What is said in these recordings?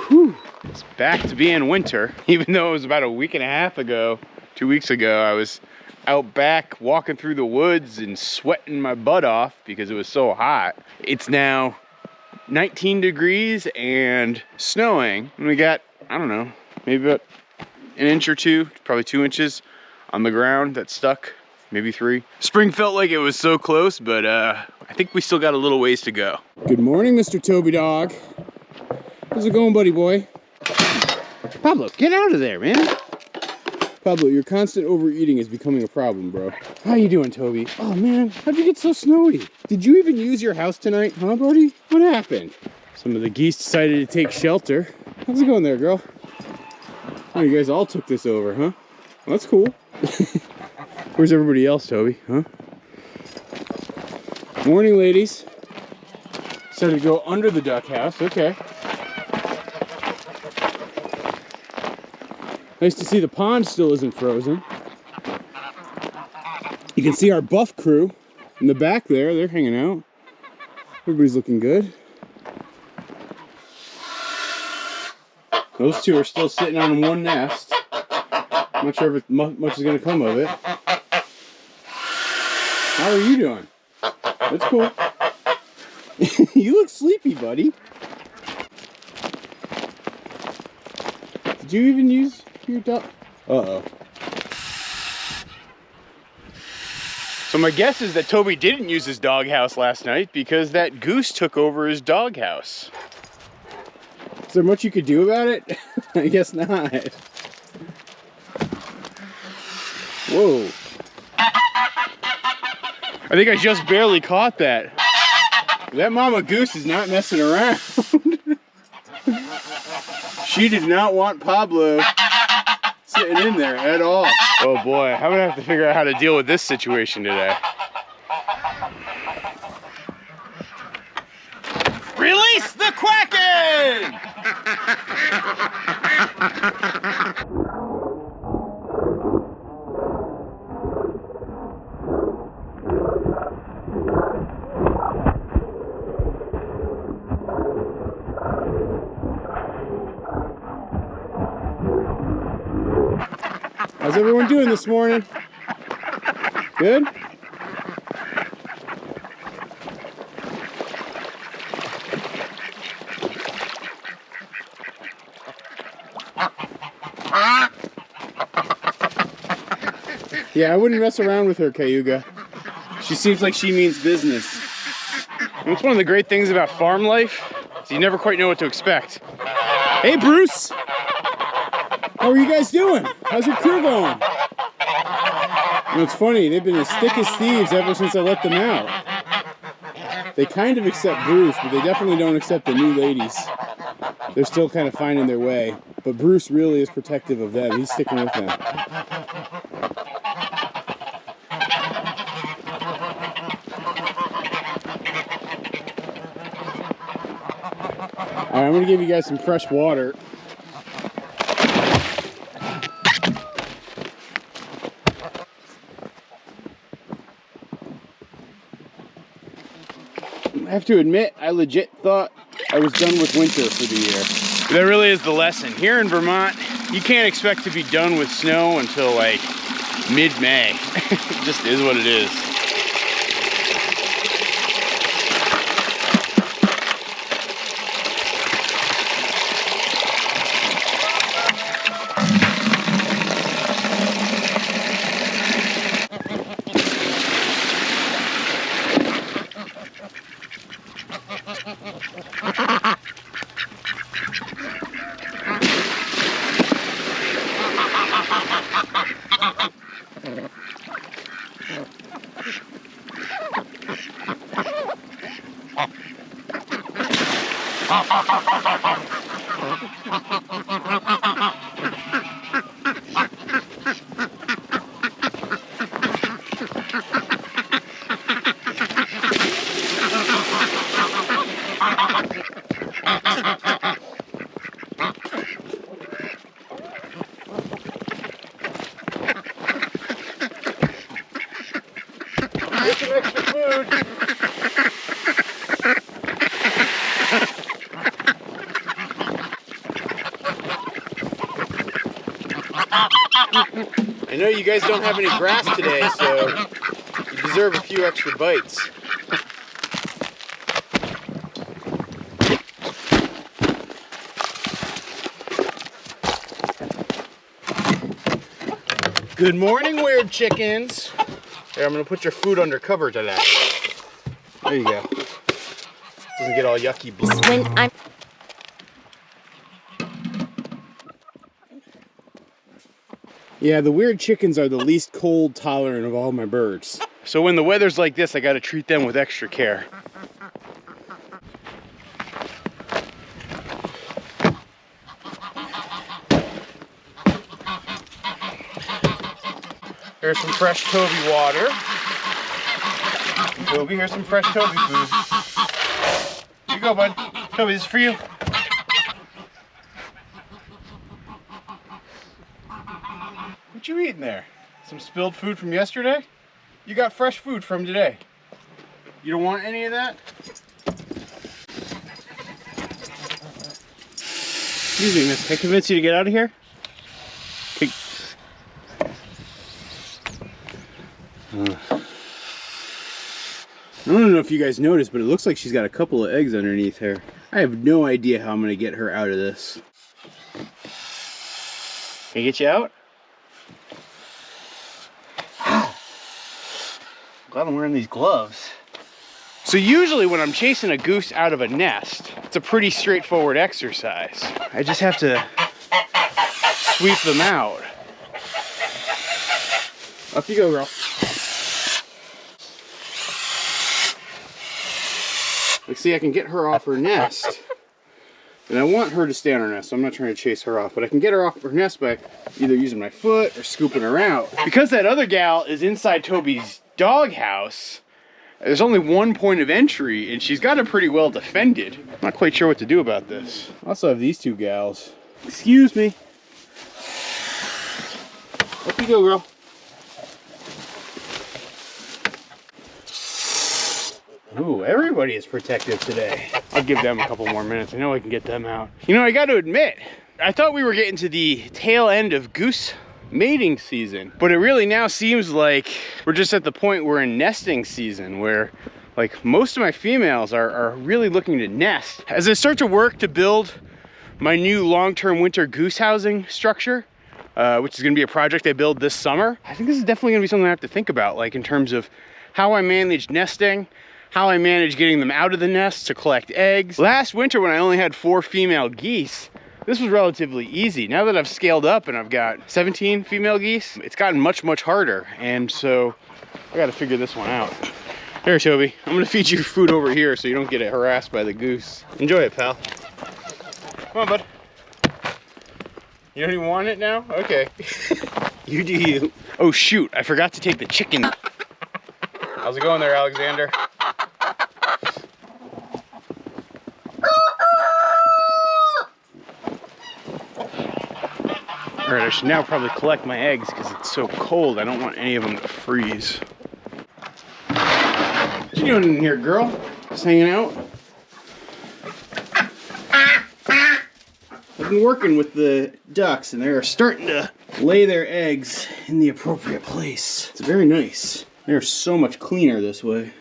Whew. It's back to being winter, even though it was about a week and a half ago, 2 weeks ago, I was out back walking through the woods and sweating my butt off because it was so hot. It's now 19 degrees and snowing, and we got, I don't know, maybe about an inch or two, probably 2 inches on the ground that stuck, maybe 3. Spring felt like it was so close, but I think we still got a little ways to go. Good morning, Mr. Toby dog. How's it going, buddy boy? Pablo, get out of there, man. Pablo, your constant overeating is becoming a problem, bro. How you doing, Toby? Oh man, how'd you get so snowy? Did you even use your house tonight, huh, buddy? What happened? Some of the geese decided to take shelter. How's it going there, girl? Oh, you guys all took this over, huh? Well, that's cool. Where's everybody else, Toby, huh? Morning, ladies. Decided to go under the duck house, okay. Nice to see the pond still isn't frozen. You can see our buff crew in the back there. They're hanging out. Everybody's looking good. Those two are still sitting on one nest. I'm not sure if much is going to come of it. How are you doing? That's cool. You look sleepy, buddy. Did you even use your dog? Uh-oh. So my guess is that Toby didn't use his doghouse last night because that goose took over his doghouse. Is there much you could do about it? I guess not. Whoa. I think I just barely caught that. That mama goose is not messing around. She did not want Pablo sitting in there at all. Oh boy, I'm gonna have to figure out how to deal with this situation today. Release the Kraken! How's everyone doing this morning? Good? Yeah, I wouldn't mess around with her, Cayuga. She seems like she means business. And it's one of the great things about farm life, is you never quite know what to expect. Hey, Bruce! How are you guys doing? How's your crew going? You know, it's funny, they've been as thick as thieves ever since I let them out. They kind of accept Bruce, but they definitely don't accept the new ladies. They're still kind of finding their way. But Bruce really is protective of them. He's sticking with them. Alright, I'm going to give you guys some fresh water. I have to admit, I legit thought I was done with winter for the year. But that really is the lesson. Here in Vermont, you can't expect to be done with snow until like mid-May. It just is what it is. Get some extra food. I know you guys don't have any grass today, so you deserve a few extra bites. Good morning, weird chickens. Here, I'm gonna put your food under cover today. There you go. Doesn't get all yucky blue. When I'm Yeah, the weird chickens are the least cold tolerant of all my birds. So when the weather's like this, I gotta treat them with extra care. Here's some fresh Toby water. Toby, here's some fresh Toby food. Here you go, bud. Toby, this is for you. What you eating there? Some spilled food from yesterday? You got fresh food from today. You don't want any of that? Excuse me, miss. Can I convince you to get out of here? Okay. I don't know if you guys noticed, but it looks like she's got a couple of eggs underneath her. I have no idea how I'm gonna get her out of this. Can I get you out? Glad I'm wearing these gloves. So usually when I'm chasing a goose out of a nest, it's a pretty straightforward exercise. I just have to sweep them out. Up you go, girl. Like, see, I can get her off her nest. And I want her to stay on her nest, so I'm not trying to chase her off. But I can get her off her nest by either using my foot or scooping her out. Because that other gal is inside Toby's doghouse, there's only one point of entry, and she's got it pretty well defended. I'm not quite sure what to do about this. I also have these two gals. Excuse me. Up you go, girl. Ooh, everybody is protective today. I'll give them a couple more minutes. I know I can get them out. You know, I got to admit, I thought we were getting to the tail end of goose mating season, but it really now seems like we're just at the point we're in nesting season, where like most of my females are really looking to nest. As I start to work to build my new long-term winter goose housing structure, which is going to be a project I build this summer, I think this is definitely going to be something I have to think about, like in terms of how I manage nesting, how I manage getting them out of the nest to collect eggs. Last winter when I only had 4 female geese, this was relatively easy. Now that I've scaled up and I've got 17 female geese, it's gotten much, much harder. And so I gotta figure this one out. Here, Toby, I'm gonna feed you food over here so you don't get harassed by the goose. Enjoy it, pal. Come on, bud. You don't even want it now? Okay. You do you. Oh shoot, I forgot to take the chicken. How's it going there, Alexander? All right, I should now probably collect my eggs because it's so cold. I don't want any of them to freeze. What you doing in here, girl? Just hanging out? I've been working with the ducks and they're starting to lay their eggs in the appropriate place. It's very nice. They're so much cleaner this way.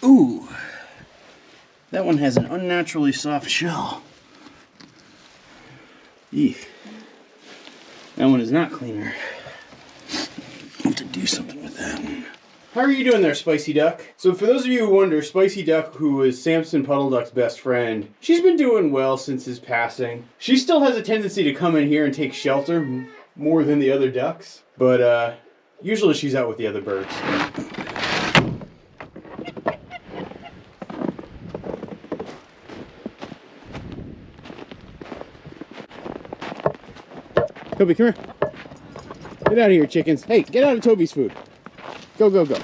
Ooh, that one has an unnaturally soft shell. Eek. That one is not cleaner. I'll have to do something with that one. How are you doing there, Spicy Duck? So for those of you who wonder, Spicy Duck, who is Samson Puddle Duck's best friend, she's been doing well since his passing. She still has a tendency to come in here and take shelter more than the other ducks, but usually she's out with the other birds. Toby, come here. Get out of here, chickens. Hey, get out of Toby's food. Go, go, go.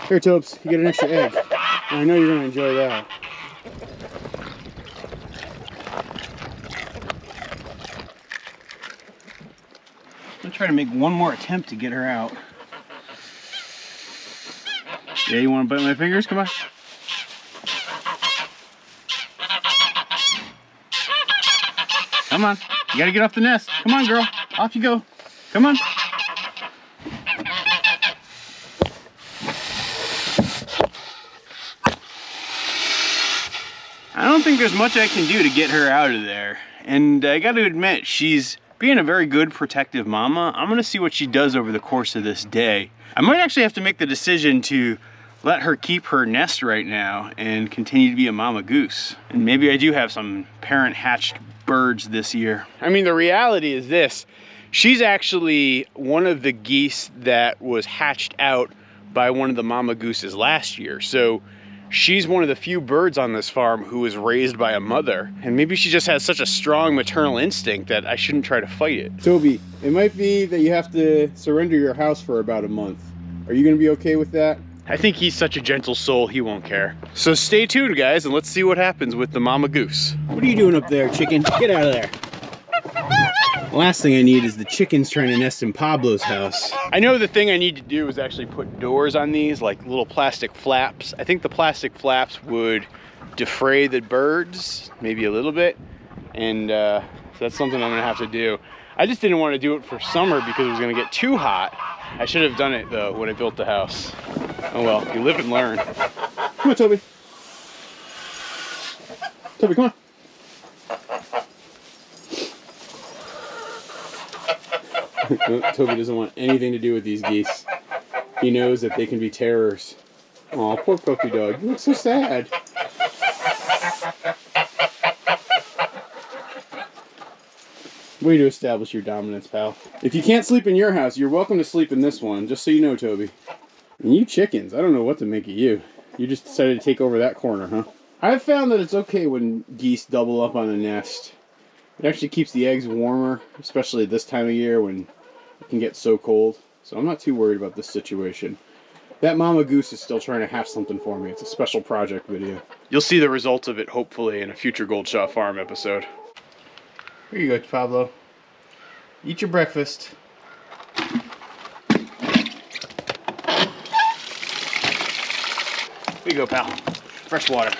Here, Tobes, you get an extra egg. And I know you're gonna enjoy that. I'm gonna try to make one more attempt to get her out. Yeah, you want to bite my fingers? Come on. Come on. You gotta get off the nest. Come on, girl. Off you go. Come on. I don't think there's much I can do to get her out of there. And I gotta admit, she's being a very good protective mama. I'm gonna see what she does over the course of this day. I might actually have to make the decision to let her keep her nest right now and continue to be a mama goose. And maybe I do have some parent hatched birds this year. I mean, the reality is this. She's actually one of the geese that was hatched out by one of the mama gooses last year. So she's one of the few birds on this farm who was raised by a mother. And maybe she just has such a strong maternal instinct that I shouldn't try to fight it. Toby, it might be that you have to surrender your house for about a month. Are you gonna be okay with that? I think he's such a gentle soul, he won't care. So stay tuned, guys, and let's see what happens with the mama goose. What are you doing up there, chicken? Get out of there. The last thing I need is the chickens trying to nest in Pablo's house. I know the thing I need to do is actually put doors on these, like little plastic flaps. I think the plastic flaps would defray the birds, maybe a little bit. And so that's something I'm gonna have to do. I just didn't want to do it for summer because it was gonna get too hot. I should have done it though when I built the house. Oh well, you live and learn. Come on, Toby. Toby, come on. Toby doesn't want anything to do with these geese. He knows that they can be terrors. Aw, poor puppy dog. You look so sad. Way to establish your dominance, pal. If you can't sleep in your house, you're welcome to sleep in this one, just so you know, Toby. And you chickens, I don't know what to make of you. You just decided to take over that corner, huh? I've found that it's okay when geese double up on a nest. It actually keeps the eggs warmer, especially this time of year when it can get so cold. So I'm not too worried about this situation. That mama goose is still trying to hatch something for me. It's a special project video. You'll see the results of it, hopefully, in a future Gold Shot Farm episode. Here you go, Pablo. Eat your breakfast. Here you go, pal. Fresh water.